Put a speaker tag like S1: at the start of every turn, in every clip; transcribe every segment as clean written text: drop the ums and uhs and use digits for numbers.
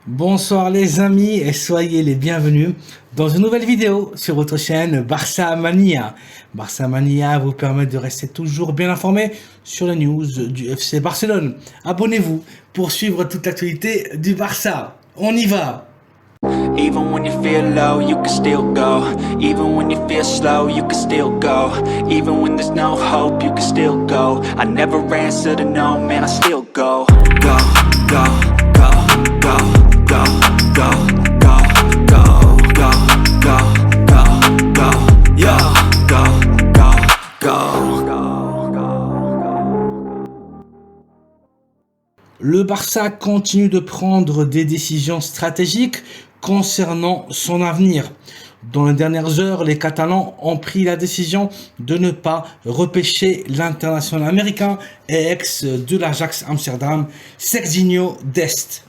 S1: Bonsoir les amis et soyez les bienvenus dans une nouvelle vidéo sur votre chaîne Barça Mania. Barça Mania vous permet de rester toujours bien informé sur les news du FC Barcelone. Abonnez-vous pour suivre toute l'actualité du Barça. On y va!
S2: Even when you feel low, you can still go. Even when you feel slow, you can still go. Even when there's no hope, you can still go. I never answer to no, man, I still go. Go, go, go, go, go, go, go, go, go, go, go, go, yo, go, go, go.
S1: Le Barça continue de prendre des décisions stratégiques concernant son avenir. Dans les dernières heures, les Catalans ont pris la décision de ne pas repêcher l'international américain et ex de l'Ajax Amsterdam, Serginho Dest.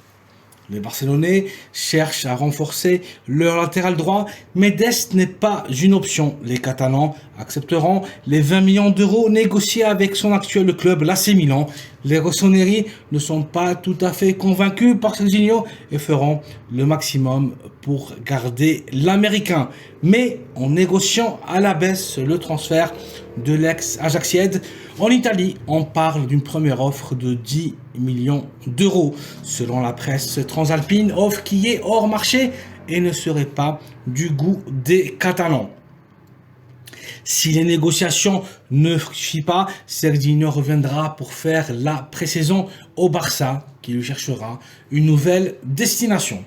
S1: Les Barcelonais cherchent à renforcer leur latéral droit, mais Dest n'est pas une option. Les Catalans accepteront les 20 millions d'euros négociés avec son actuel club, l'AC Milan. Les Rossoneri ne sont pas tout à fait convaincus par Serginho et feront le maximum pour garder l'Américain. Mais en négociant à la baisse le transfert de l'ex-Ajaxiide, en Italie, on parle d'une première offre de 10 millions d'euros. Selon la presse transalpine, offre qui est hors marché et ne serait pas du goût des Catalans. Si les négociations ne fructifient pas, Serginho reviendra pour faire la pré-saison au Barça, qui lui cherchera une nouvelle destination.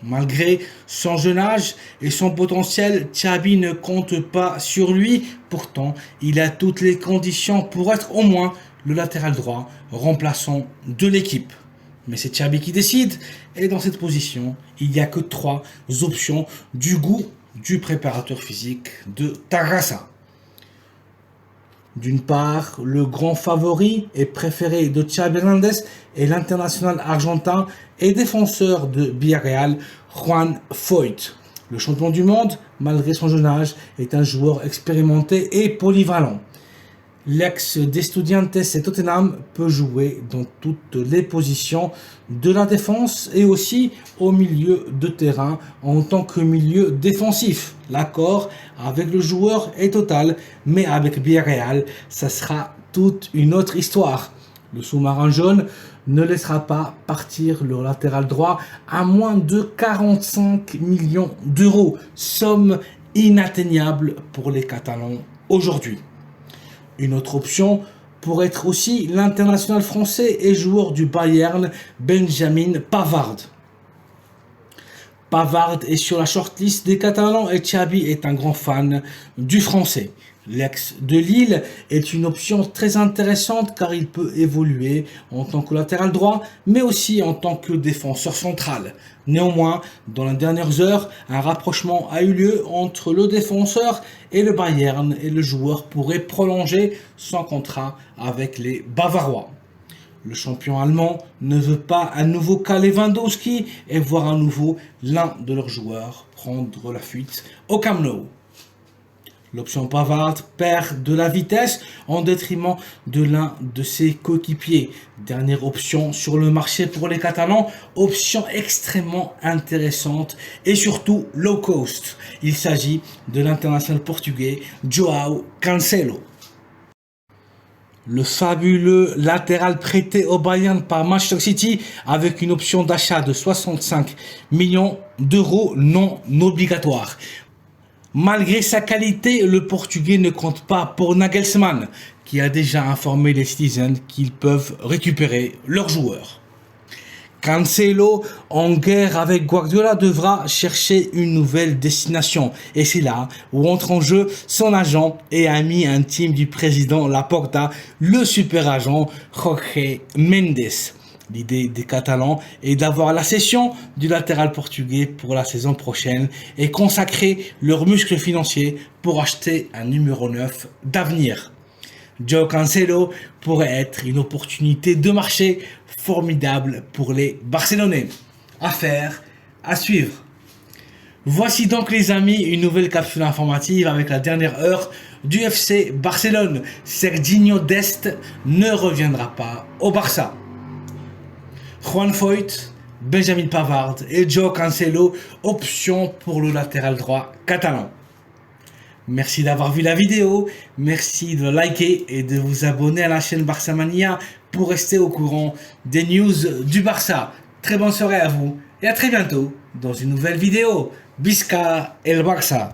S1: Malgré son jeune âge et son potentiel, Xavi ne compte pas sur lui. Pourtant, il a toutes les conditions pour être au moins le latéral droit remplaçant de l'équipe. Mais c'est Xavi qui décide et dans cette position, il n'y a que 3 options du goût du préparateur physique de Tarrasa. D'une part, le grand favori et préféré de Xavi Hernandez est l'international argentin et défenseur de Villarreal, Juan Foyth. Le champion du monde, malgré son jeune âge, est un joueur expérimenté et polyvalent. L'ex d'Estudiantes et Tottenham peut jouer dans toutes les positions de la défense et aussi au milieu de terrain en tant que milieu défensif. L'accord avec le joueur est total, mais avec Villarreal, ça sera toute une autre histoire. Le sous-marin jaune ne laissera pas partir le latéral droit à moins de 45 millions d'euros, somme inatteignable pour les Catalans aujourd'hui. Une autre option pourrait être aussi l'international français et joueur du Bayern, Benjamin Pavard. Pavard est sur la shortlist des Catalans et Xavi est un grand fan du français. L'ex de Lille est une option très intéressante car il peut évoluer en tant que latéral droit mais aussi en tant que défenseur central. Néanmoins, dans les dernières heures, un rapprochement a eu lieu entre le défenseur et le Bayern et le joueur pourrait prolonger son contrat avec les Bavarois. Le champion allemand ne veut pas un nouveau cas Lewandowski et voir à nouveau l'un de leurs joueurs prendre la fuite au Camp Nou. L'option Pavard perd de la vitesse en détriment de l'un de ses coéquipiers. Dernière option sur le marché pour les Catalans, option extrêmement intéressante et surtout low cost. Il s'agit de l'international portugais João Cancelo. Le fabuleux latéral prêté au Bayern par Manchester City avec une option d'achat de 65 millions d'euros non obligatoire. Malgré sa qualité, le Portugais ne compte pas pour Nagelsmann, qui a déjà informé les Citizens qu'ils peuvent récupérer leurs joueurs. Cancelo, en guerre avec Guardiola, devra chercher une nouvelle destination. Et c'est là où entre en jeu son agent et ami intime du président Laporta, le super agent Jorge Mendes. L'idée des Catalans est d'avoir la cession du latéral portugais pour la saison prochaine et consacrer leurs muscles financiers pour acheter un numéro 9 d'avenir. João Cancelo pourrait être une opportunité de marché formidable pour les Barcelonais. Affaire à suivre. Voici donc les amis une nouvelle capsule informative avec la dernière heure du FC Barcelone. Serginho Dest ne reviendra pas au Barça. Juan Foyth Benjamin Pavard et Joao Cancelo, option pour le latéral droit catalan. Merci d'avoir vu la vidéo, merci de liker et de vous abonner à la chaîne Barça Mania pour rester au courant des news du Barça. Très bonne soirée à vous et à très bientôt dans une nouvelle vidéo. Visca el Barça!